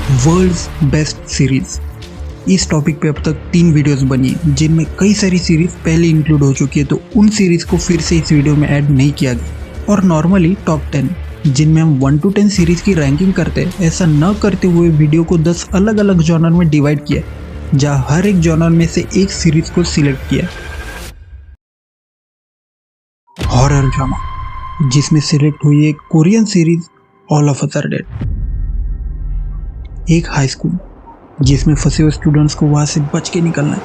World's best series. इस topic पे अब तक 3 वीडियोस बनी हैं, जिनमें कई सारी सीरीज पहले इंक्लूड हो चुकी है, तो उन सीरीज को फिर से इस वीडियो में ऐड नहीं किया गया। और नॉर्मली टॉप 10 जिनमें हम 1 to 10 सीरीज की रैंकिंग करते हैं, ऐसा न करते हुए वीडियो को 10 अलग अलग जॉनर में डिवाइड किया, जहाँ हर एक जॉनर में से एक सीरीज को सिलेक्ट किया। हॉरर ड्रामा, जिसमें सिलेक्ट हुई एक Korean series all of us are dead. एक हाई स्कूल जिसमें फंसे हुए स्टूडेंट्स को वहां से बच के निकलना है,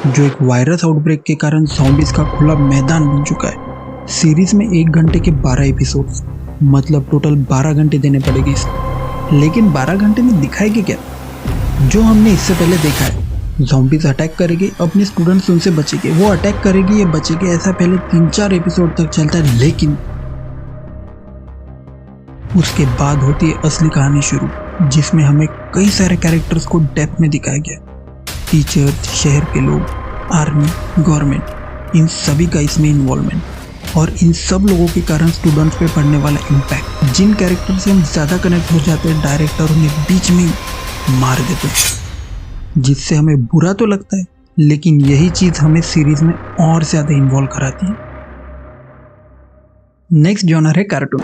जो एक वायरस आउटब्रेक के कारण ज़ॉम्बीज का खुला मैदान बन चुका है। सीरीज में 1 घंटे के 12 एपिसोड्स, मतलब टोटल 12 घंटे देने पड़ेंगे इसे। लेकिन 12 घंटे में दिखाएगी क्या जो हमने इससे पहले देखा है? ज़ॉम्बीज अटैक करेंगे, अपने स्टूडेंट्स उनसे बचेंगे, वो अटैक करेगी या बचेंगे, ऐसा पहले 3-4 एपिसोड तक चलता है। लेकिन उसके बाद होती है असली कहानी शुरू, जिसमें हमें कई सारे कैरेक्टर्स को डेप्थ में दिखाया गया। टीचर्स, शहर के लोग, आर्मी, गवर्नमेंट, इन सभी का इसमें इन्वॉल्वमेंट, और इन सब लोगों के कारण स्टूडेंट्स पे पड़ने वाला इम्पैक्ट। जिन कैरेक्टर से हम ज़्यादा कनेक्ट हो जाते हैं, डायरेक्टर उन्हें बीच में ही मार देते हैं, जिससे हमें बुरा तो लगता है, लेकिन यही चीज़ हमें सीरीज में और ज़्यादा इन्वॉल्व कराती है। नेक्स्ट जॉनर है कार्टून,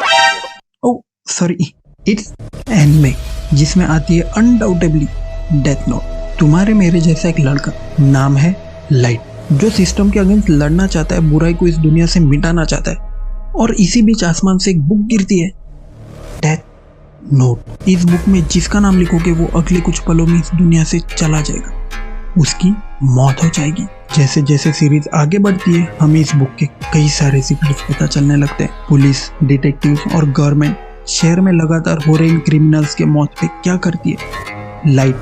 इट्स एनिमे, जिसमें आती है अनडाउटेबली डेथ नोट। तुम्हारे मेरे जैसा एक लड़का, नाम है लाइट, जो सिस्टम के अगेंस्ट लड़ना चाहता है, बुराई को इस दुनिया से मिटाना चाहता है। और इसी बीच आसमान से एक बुक गिरती है, डेथ नोट। इस बुक में जिसका नाम लिखोगे वो अगले कुछ पलों में इस दुनिया से चला जाएगा, उसकी मौत हो जाएगी। जैसे जैसे सीरीज आगे बढ़ती है, हमें इस बुक के कई सारे सीक्रेट्स पता चलने लगते हैं। पुलिस, डिटेक्टिव्स और गवर्नमेंट शहर में लगातार हो रहे इन क्रिमिनल्स के मौत पे क्या करती है? लाइट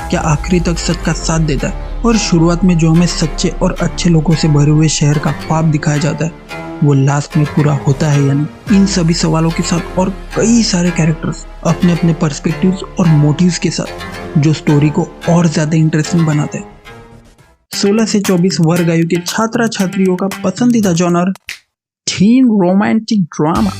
क्या आखिरी तक सच का साथ देता है? और शुरुआत में जो हमें सच्चे और अच्छे लोगों से भरे हुए शहर का ख्वाब दिखाया जाता है, वो लास्ट में पूरा होता है या नहीं? इन सभी सवालों के साथ और कई सारे कैरेक्टर्स अपने अपने पर्सपेक्टिव्स और मोटिव्स के साथ, जो स्टोरी को और ज्यादा इंटरेस्टिंग बनाते हैं। 16 से 24 वर्ग आयु के छात्र छात्रियों का पसंदीदा जॉनर टीन रोमांटिक ड्रामा,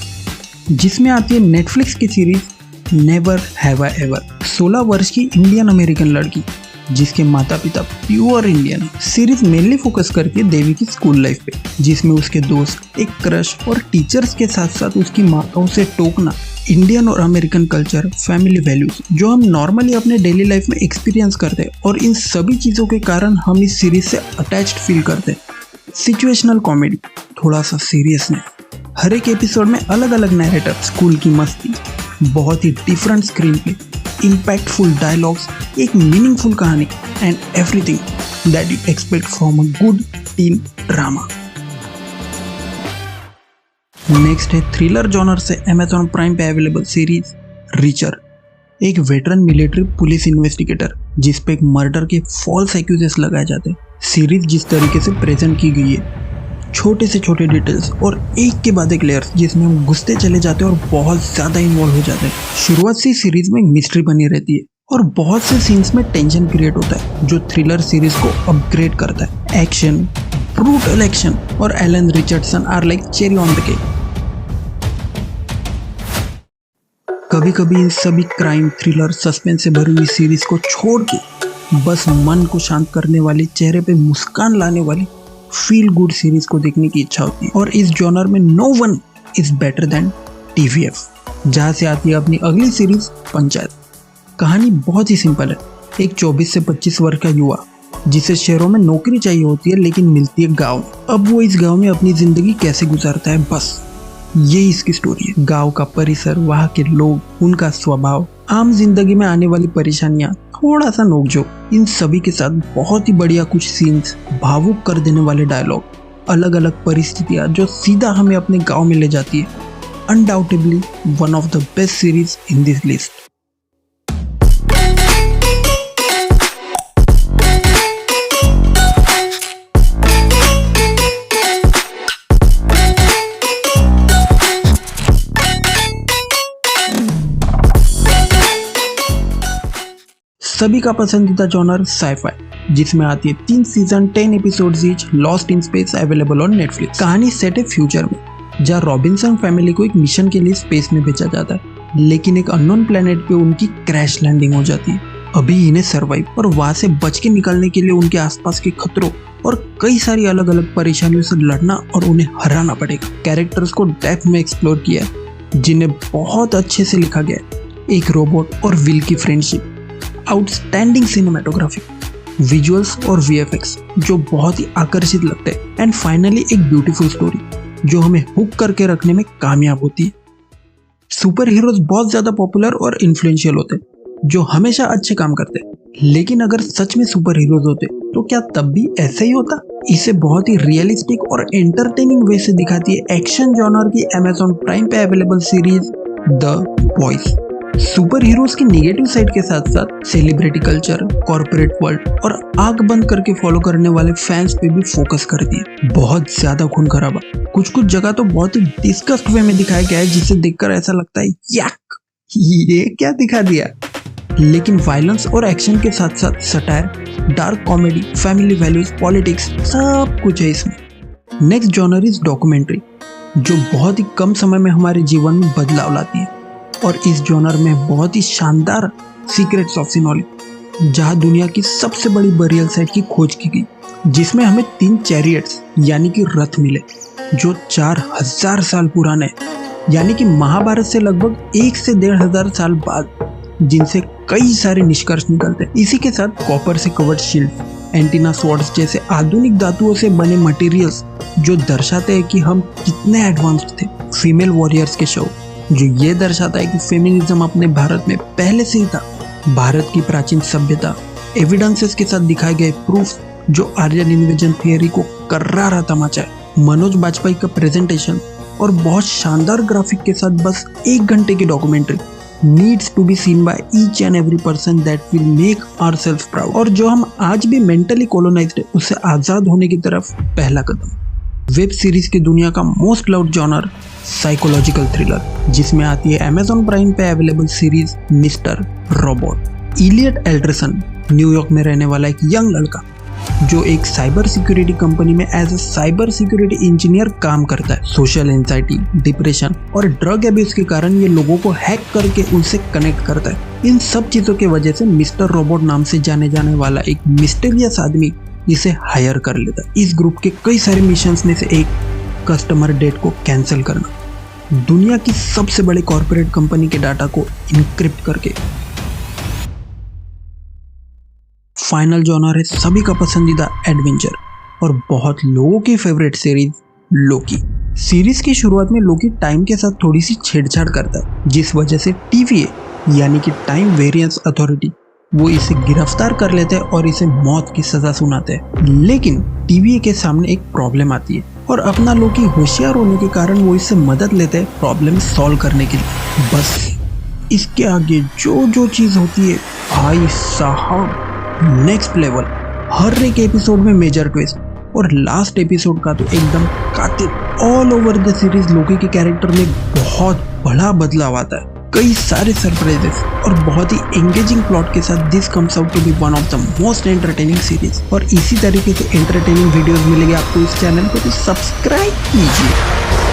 जिसमें आती है नेटफ्लिक्स की series never have I ever. 16 वर्ष की इंडियन अमेरिकन लड़की, जिसके माता पिता प्योर इंडियन है। सीरीज मेनली फोकस करती है देवी की स्कूल लाइफ पे, जिसमें उसके दोस्त, एक क्रश और टीचर्स के साथ साथ उसकी माँ का उसे टोकना, इंडियन और अमेरिकन कल्चर, फैमिली वैल्यूज, जो हम नॉर्मली अपने डेली लाइफ में एक्सपीरियंस करते हैं, और इन सभी चीज़ों के कारण हम इस सीरीज से अटैच्ड फील करते हैं। सिचुएशनल कॉमेडी, थोड़ा सा सीरियसनेस, हर एक एपिसोड में अलग अलग नैरेटर, स्कूल की मस्ती, बहुत ही different screenplay, impactful dialogues, एक मीनिंगफुल कहानी, and everything that you expect from a good teen drama. Next है थ्रिलर जॉनर से अमेज़न प्राइम पे अवेलेबल सीरीज रीचर। एक वेटरन मिलिट्री पुलिस इन्वेस्टिगेटर, जिस पे एक मर्डर के फॉल्स एक्यूजेस लगाए जाते हैं। सीरीज जिस तरीके से प्रेजेंट की गई है, छोटे से छोटे डिटेल्स और एक के बाद एक लेयर्स, जिसमें हम घुसते चले जाते हैं और बहुत ज़्यादा इन्वॉल्व हो जाते हैं। शुरुआत से सीरीज में एक मिस्ट्री बनी रहती है और बहुत से सीन्स में टेंशन क्रिएट होता है, जो थ्रिलर सीरीज को अपग्रेड करता है। एक्शन, ब्रूटल एक्शन और Alan Richardson are like cherry on the cake. कभी कभी इन सभी क्राइम, थ्रिलर, सस्पेंस से भरी हुई सीरीज को छोड़ के बस मन को शांत करने वाली, चेहरे पे मुस्कान लाने वाली फील गुड सीरीज को देखने की इच्छा होती है। और इस जॉनर में no one is better than TVF, जहाँ से आती है अपनी अगली सीरीज पंचायत। कहानी बहुत ही सिंपल है। एक 24 से 25 वर्ष का युवा, जिसे शहरों में नौकरी चाहिए होती है, लेकिन मिलती है गाँव में। अब वो इस गाँव में अपनी जिंदगी कैसे गुजारता है, बस यही इसकी स्टोरी है। गाँव का परिसर, वहाँ के लोग, उनका स्वभाव, आम जिंदगी में आने वाली परेशानियां, थोड़ा सा नोकझोंक, इन सभी के साथ बहुत ही बढ़िया कुछ सीन्स, भावुक कर देने वाले डायलॉग, अलग अलग परिस्थितियां जो सीधा हमें अपने गांव में ले जाती है। Undoubtedly one of the best series in this list. सभी का पसंदीदा जॉनर साइफाई, जिसमें आती है 3 season 10 episodes each, lost in space, available on Netflix. कहानी सेट है फ्यूचर में, जहाँ रॉबिन्सन फैमिली को एक मिशन के लिए स्पेस में भेजा जाता है। लेकिन एक अननोन प्लेनेट पे उनकी क्रैश लैंडिंग हो जाती है। अभी इन्हें सर्वाइव और वहां से बच के निकलने के लिए उनके आसपास के खतरों और कई सारी अलग अलग परेशानियों से लड़ना और उन्हें हराना पड़ेगा। कैरेक्टर्स को डेप्थ में एक्सप्लोर किया है जिन्हें बहुत अच्छे से लिखा गया है। एक रोबोट और विल की फ्रेंडशिप, आउटस्टैंडिंग सिनेमेटोग्राफी, विजुअल्स और वीएफएक्स जो बहुत ही आकर्षित लगते हैं, एंड फाइनली एक ब्यूटीफुल स्टोरी जो हमें हुक करके रखने में कामयाब होती है। सुपर हीरोज बहुत ज्यादा पॉपुलर और इन्फ्लुएंशियल होते हैं जो हमेशा अच्छे काम करते हैं, लेकिन अगर सच में सुपर हीरोज होते तो क्या तब भी ऐसे ही होता? इसे बहुत ही रियलिस्टिक और एंटरटेनिंग वे से दिखाती है एक्शन जॉनर की अमेज़न प्राइम पे available series the boys. Super heroes की निगेटिव साइड के साथ साथ सेलिब्रिटी कल्चर, कॉर्पोरेट वर्ल्ड और आंख बंद करके फॉलो करने वाले फैंस पे भी फोकस करती है। बहुत ज्यादा खून खराबा, कुछ कुछ जगह तो बहुत ही डिस्कस्ट वे में दिखाया गया है जिसे देखकर ऐसा लगता है याक, ये क्या दिखा दिया। लेकिन वायलेंस और एक्शन के साथ साथ satire, dark comedy, family values, politics सब कुछ है इसमें। नेक्स्ट जॉनर इज डॉक्यूमेंट्री जो बहुत ही कम समय में हमारे जीवन में बदलाव लाती है, और इस जॉनर में बहुत ही शानदार सीक्रेट्स ऑफ सिनोलिक जहां दुनिया की सबसे बड़ी बरियल साइट की खोज की गई, जिसमें हमें 3 चैरियट्स यानी कि रथ मिले जो 4000 साल पुराने, यानी कि महाभारत से लगभग 1 से 1500 साल बाद, जिनसे कई सारे निष्कर्ष निकलते हैं। इसी के साथ कॉपर से कवर्ड शील्ड, एंटीना स्वॉर्ड्स जैसे आधुनिक धातुओं से बने मटेरियल्स जो दर्शाते हैं कि हम कितने एडवांस्ड थे। फीमेल वॉरियर्स के शो जो ये दर्शाता है कि फेमिनिज्म अपने भारत में पहले से ही था। भारत की प्राचीन सभ्यता, एविडेंसेस के साथ दिखाए गए प्रूफ जो आर्यन इन्वेजन थियरी को कर्रारा तमाचा है। मनोज बाजपेयी का प्रेजेंटेशन और बहुत शानदार ग्राफिक के साथ बस 1 घंटे की documentary needs to be seen by each and every person that will make ourselves proud। और जो हम आज भी मेंटली कॉलोनाइज्ड है उससे आजाद होने की तरफ पहला कदम। वेब सीरीज की दुनिया का most loved genre psychological thriller, जिसमें आती है अमेज़न प्राइम पे available series Mister Robot. Elliot Alderson New York में रहने वाला एक यंग लड़का जो एक साइबर सिक्योरिटी कंपनी में as a cyber security engineer काम करता है। सोशल एंजाइटी, डिप्रेशन और ड्रग अब्यूज के कारण ये लोगों को हैक करके उनसे कनेक्ट करता है। इन सब चीजों की वजह से मिस्टर रोबोट नाम से जाने जाने वाला एक मिस्टीरियस आदमी इसे हायर कर लेता है। इस ग्रुप के कई सारे मिशंस में से एक कस्टमर डेट को कैंसिल करना, दुनिया की सबसे बड़ी कॉर्पोरेट कंपनी के डाटा को इनक्रिप्ट करके। फाइनल जॉनर है सभी का पसंदीदा एडवेंचर और बहुत लोगों की फेवरेट सीरीज लोकी। सीरीज की शुरुआत में लोकी टाइम के साथ थोड़ी सी छेड़छाड़ करता है, जिस वजह से TVA यानी कि टाइम वेरिएंस अथॉरिटी वो इसे गिरफ्तार कर लेते हैं और इसे मौत की सजा सुनाते हैं। लेकिन TVA के सामने एक प्रॉब्लम आती है और अपना लोकी होशियार होने के कारण वो इससे मदद लेते हैं प्रॉब्लम सॉल्व करने के लिए। बस इसके आगे जो चीज होती है भाई साहब नेक्स्ट लेवल। हर एक एपिसोड में मेजर ट्विस्ट और लास्ट एपिसोड का तो एकदम कातिल। ऑल ओवर द सीरीज लोकी के कैरेक्टर में बहुत बड़ा बदलाव आता है, कई सारे सरप्राइजेस और बहुत ही एंगेजिंग प्लॉट के साथ this comes out to be one of the most entertaining series. और इसी तरीके से एंटरटेनिंग वीडियोस मिलेंगे आपको इस चैनल पे, तो सब्सक्राइब कीजिए।